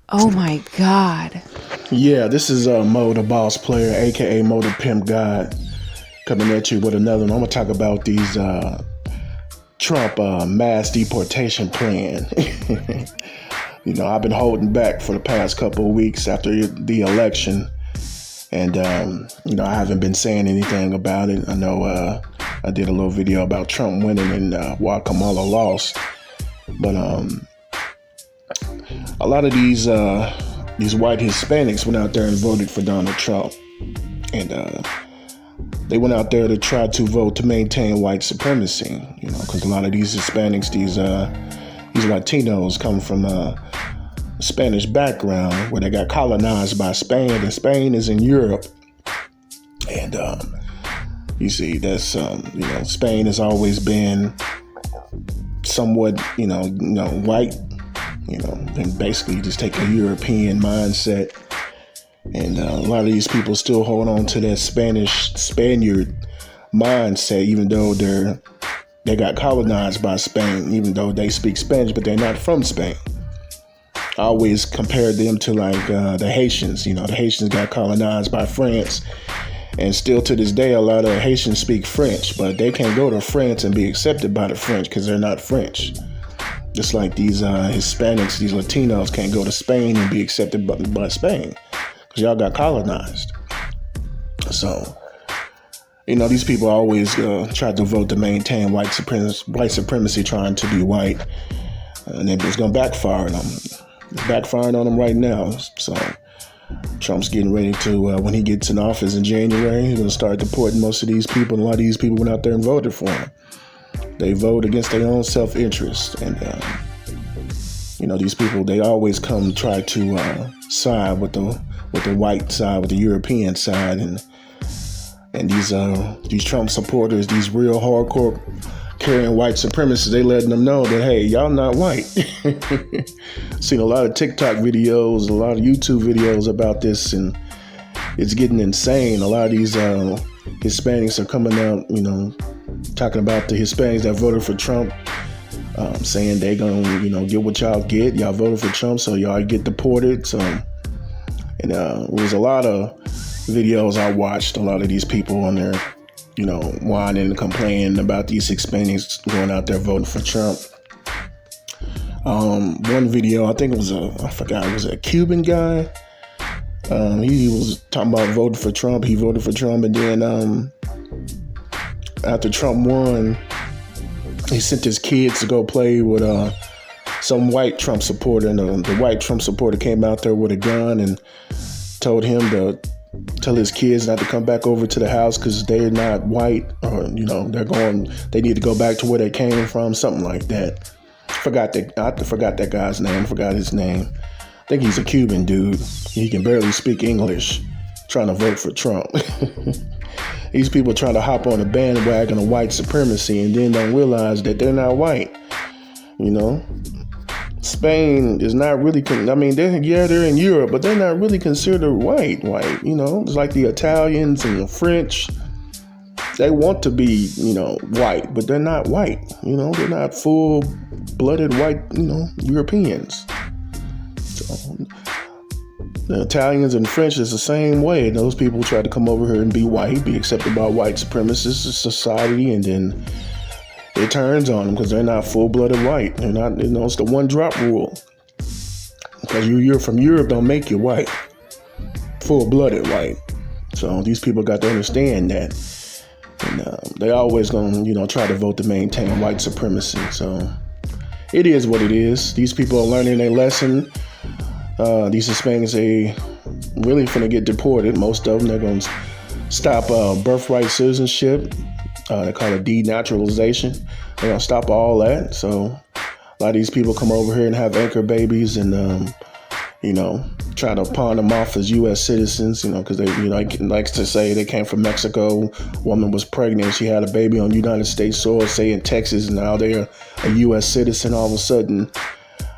Oh my God. Yeah, this is Mo the Boss Player, aka Mo the Pimp God, coming at you with another one. I'm gonna talk about these Trump mass deportation plan. I've been holding back for the past couple of weeks after the election, and I haven't been saying anything about it. I know I did a little video about Trump winning and why Kamala lost, but a lot of these white Hispanics went out there and voted for Donald Trump, and they went out there to try to vote to maintain white supremacy. Because a lot of these Hispanics, these Latinos, come from a Spanish background where they got colonized by Spain, and Spain is in Europe, and you see that's Spain has always been somewhat white. And basically just take a European mindset. And a lot of these people still hold on to that Spaniard mindset, even though they got colonized by Spain, even though they speak Spanish, but they're not from Spain. I always compared them to like the Haitians. The Haitians got colonized by France, and still to this day, a lot of Haitians speak French, but they can't go to France and be accepted by the French because they're not French. Just like these Hispanics, these Latinos can't go to Spain and be accepted by Spain because y'all got colonized. So, these people always try to vote to maintain white supremacy, trying to be white. And it's going to backfire on them. It's backfiring on them right now. So, Trump's getting ready to, when he gets in office in January, he's going to start deporting most of these people. And a lot of these people went out there and voted for him. They vote against their own self-interest, and these people, they always come try to side with the white side, with the European side, and these Trump supporters, these real hardcore carrying white supremacists, they letting them know that, hey, y'all not white. Seen a lot of TikTok videos, a lot of YouTube videos about this, and it's getting insane. A lot of these Hispanics are coming out, talking about the Hispanics that voted for Trump, saying they gonna, get what y'all get. Y'all voted for Trump, so y'all get deported. So, and it was a lot of videos I watched. A lot of these people on there, whining and complaining about these Hispanics going out there voting for Trump. One video, I think it was a Cuban guy. He was talking about voting for Trump. He voted for Trump, and then after Trump won, he sent his kids to go play with some white Trump supporter, and the white Trump supporter came out there with a gun and told him to tell his kids not to come back over to the house because they're not white, or they need to go back to where they came from, something like that. I forgot that guy's name. I forgot his name. I think he's a Cuban dude. He can barely speak English, trying to vote for Trump. These people trying to hop on a bandwagon of white supremacy and then don't realize that they're not white. Spain is not really, they're in Europe, but they're not really considered white. It's like the Italians and the French. They want to be, white, but they're not white. They're not full-blooded white, Europeans. So, the Italians and French is the same way. Those people try to come over here and be white, be accepted by white supremacist society, and then it turns on them because they're not full-blooded white. They're not, it's the one-drop rule. Because you're from Europe don't make you white, full-blooded white. So these people got to understand that. And they always going to, try to vote to maintain white supremacy. So it is what it is. These people are learning their lesson. These Hispanics, they really finna get deported. Most of them, they're going to stop birthright citizenship. They call it denaturalization. They're going to stop all that. So a lot of these people come over here and have anchor babies and, try to pawn them off as U.S. citizens, because they, likes to say they came from Mexico. Woman was pregnant. She had a baby on United States soil, say in Texas, and now they're a U.S. citizen. All of a sudden,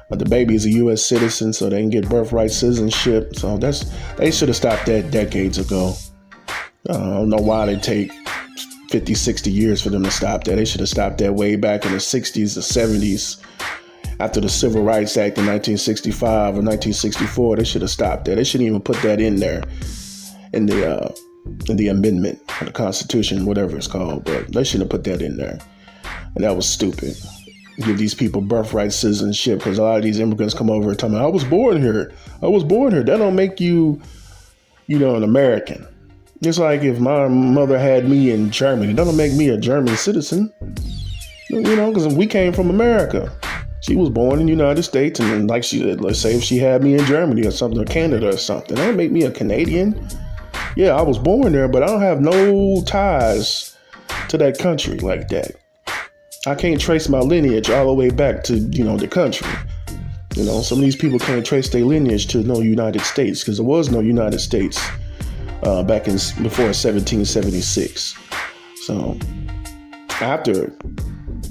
the baby is a U.S. citizen, so they can get birthright citizenship. So they should have stopped that decades ago. I don't know why they take 50, 60 years for them to stop that. They should have stopped that way back in the 60s, the 70s. after the Civil Rights Act in 1965 or 1964, they should have stopped that. They shouldn't even put that in there in the amendment of the Constitution, whatever it's called. But they shouldn't have put that in there. And that was stupid. Give these people birthright citizenship, because a lot of these immigrants come over and tell me, I was born here. That don't make you, an American. Just like if my mother had me in Germany, that don't make me a German citizen. Because we came from America. She was born in the United States, and like she said, let's say if she had me in Germany or something, or Canada or something, that don't make me a Canadian. Yeah, I was born there, but I don't have no ties to that country like that. I can't trace my lineage all the way back to, the country. Some of these people can't trace their lineage to no United States, because there was no United States back before 1776. So after,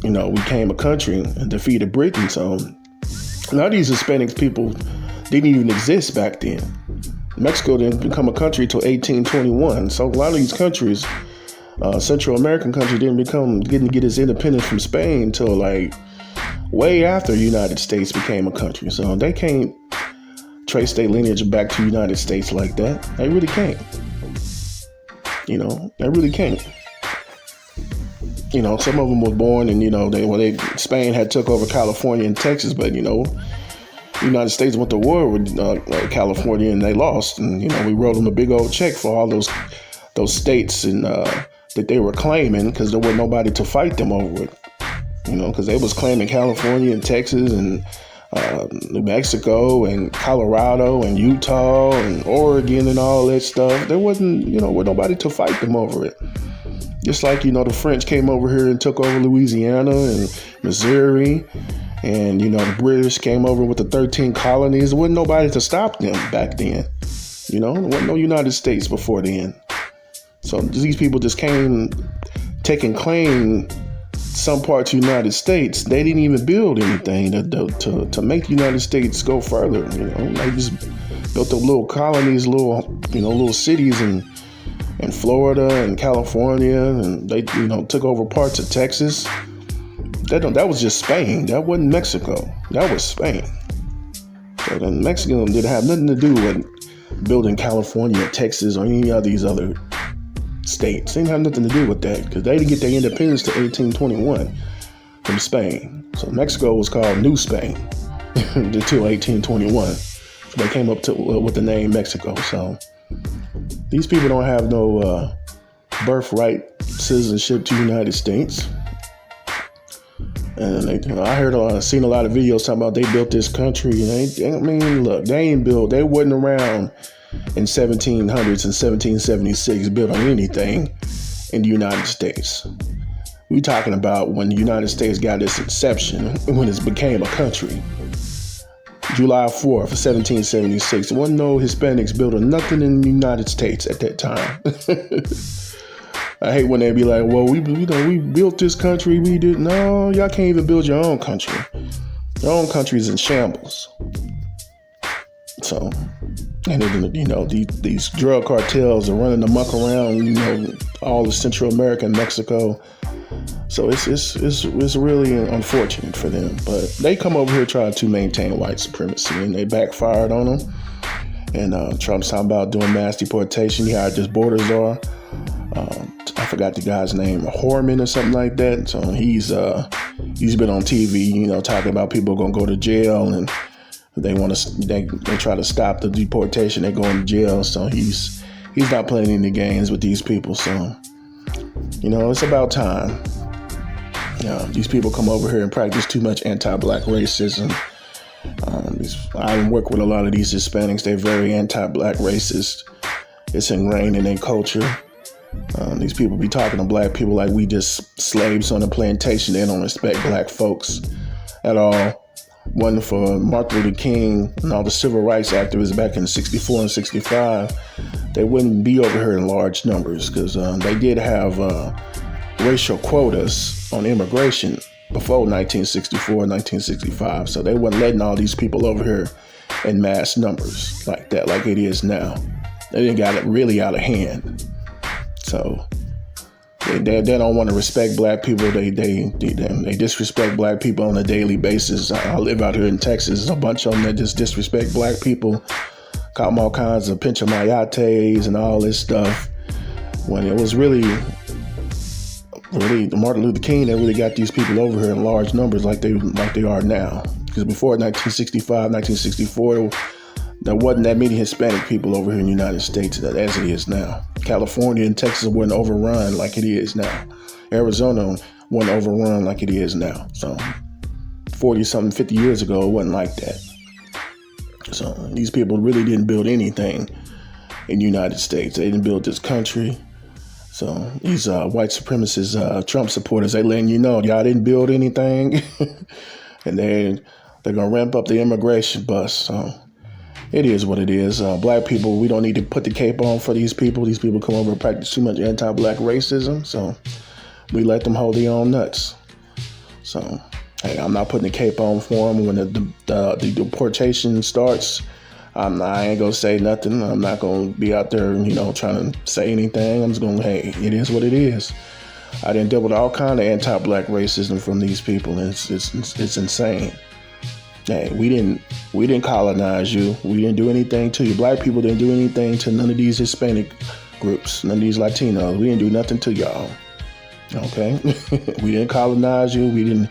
we became a country and defeated Britain, so a lot of these Hispanic people didn't even exist back then. Mexico didn't become a country till 1821. So a lot of these countries, Central American countries, didn't get its independence from Spain until like way after the United States became a country. So they can't trace their lineage back to the United States like that. They really can't. They really can't. Some of them were born and, Spain had took over California and Texas, but, the United States went to war with California and they lost. And, we wrote them a big old check for all those states and that they were claiming, because there wasn't nobody to fight them over it. Because they was claiming California and Texas and New Mexico and Colorado and Utah and Oregon and all that stuff. There wasn't, with nobody to fight them over it. Just like, the French came over here and took over Louisiana and Missouri. And, the British came over with the 13 colonies. There wasn't nobody to stop them back then. There wasn't no United States before then. So these people just came taking claim some parts of the United States. They didn't even build anything to make the United States go further. They just built up little colonies, little cities in Florida and California. And they, took over parts of Texas. That was just Spain. That wasn't Mexico. That was Spain. So then Mexico didn't have nothing to do with building California, Texas, or any of these other states. They didn't have nothing to do with that, because they didn't get their independence to 1821 from Spain. So Mexico was called New Spain until 1821. So they came up with the name Mexico. So these people don't have no birthright citizenship to the United States. And I seen a lot of videos talking about they built this country. And they wasn't around in 1700s and 1776 built on anything in the United States. We talking about when the United States got its inception, when it became a country. July 4th, 1776. There wasn't no Hispanics building nothing in the United States at that time. I hate when they be like, well, we built this country. We did. No, y'all can't even build your own country. Your own country's in shambles. So, and then, these drug cartels are running amok around, all of Central America and Mexico. So it's really unfortunate for them. But they come over here trying to maintain white supremacy, and they backfired on them. And Trump's talking about doing mass deportation. He hired this border czar. I forgot the guy's name, Horman or something like that. So he's been on TV, talking about people going to go to jail, and they try to stop the deportation. They go into jail. So he's not playing any games with these people. So, it's about time. These people come over here and practice too much anti-black racism. I work with a lot of these Hispanics. They're very anti-black racist. It's ingrained in their culture. These people be talking to black people like we just slaves on a plantation. They don't respect black folks at all. Wasn't for Martin Luther King and all the civil rights activists back in 64 and 65, they wouldn't be over here in large numbers, because they did have racial quotas on immigration before 1964 and 1965. So they weren't letting all these people over here in mass numbers like that, like it is now. They didn't got it really out of hand. So They don't want to respect black people. They disrespect black people on a daily basis. I live out here in Texas. There's a bunch of them that just disrespect black people. Call them all kinds of pincha mayates and all this stuff. When it was really Martin Luther King that really got these people over here in large numbers like they are now. Because before 1965, 1964, there wasn't that many Hispanic people over here in the United States as it is now. California and Texas weren't overrun like it is now. Arizona wasn't overrun like it is now. So 40-something, 50 years ago, it wasn't like that. So these people really didn't build anything in the United States. They didn't build this country. So these white supremacist Trump supporters, they letting you know y'all didn't build anything. And they're going to ramp up the immigration bus. So it is what it is. Black people, we don't need to put the cape on for these people. These people come over and practice too much anti-black racism. So we let them hold their own nuts. So, hey, I'm not putting the cape on for them. When the deportation starts, I ain't going to say nothing. I'm not going to be out there, trying to say anything. I'm just going to, hey, it is what it is. I done dealt with all kind of anti-black racism from these people. And it's insane. Hey, we didn't colonize you. We didn't do anything to you. Black people didn't do anything to none of these Hispanic groups, none of these Latinos. We didn't do nothing to y'all. Okay? We didn't colonize you. We didn't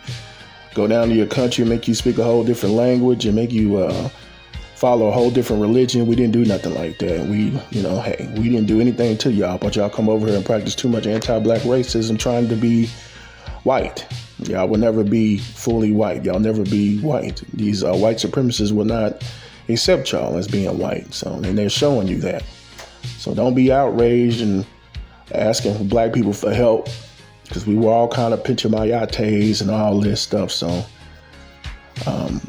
go down to your country and make you speak a whole different language and make you follow a whole different religion. We didn't do nothing like that. We didn't do anything to y'all, but y'all come over here and practice too much anti-black racism trying to be white. Y'all will never be fully white. Y'all never be white. These white supremacists will not accept y'all as being white. So, and they're showing you that. So don't be outraged and asking for black people for help, because we were all kind of pincha mayates and all this stuff. So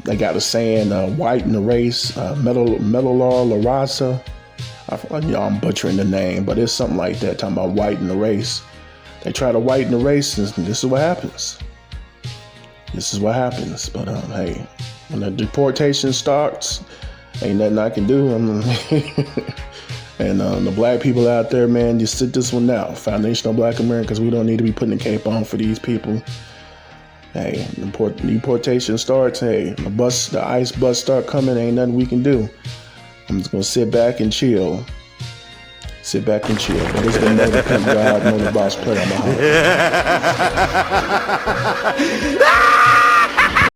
they got a saying, white in the race, medular la raza. I'm butchering the name, but it's something like that, talking about white in the race. They try to whiten the race, and this is what happens. This is what happens. But hey, when the deportation starts, ain't nothing I can do. And the black people out there, man, just sit this one out. Foundational Black Americans, we don't need to be putting a cape on for these people. Hey, deportation starts. Hey, the ICE bus start coming. Ain't nothing we can do. I'm just gonna sit back and chill. Sit back and chill. But it's been Know the Pimp God, Know the Boss Player. I'm a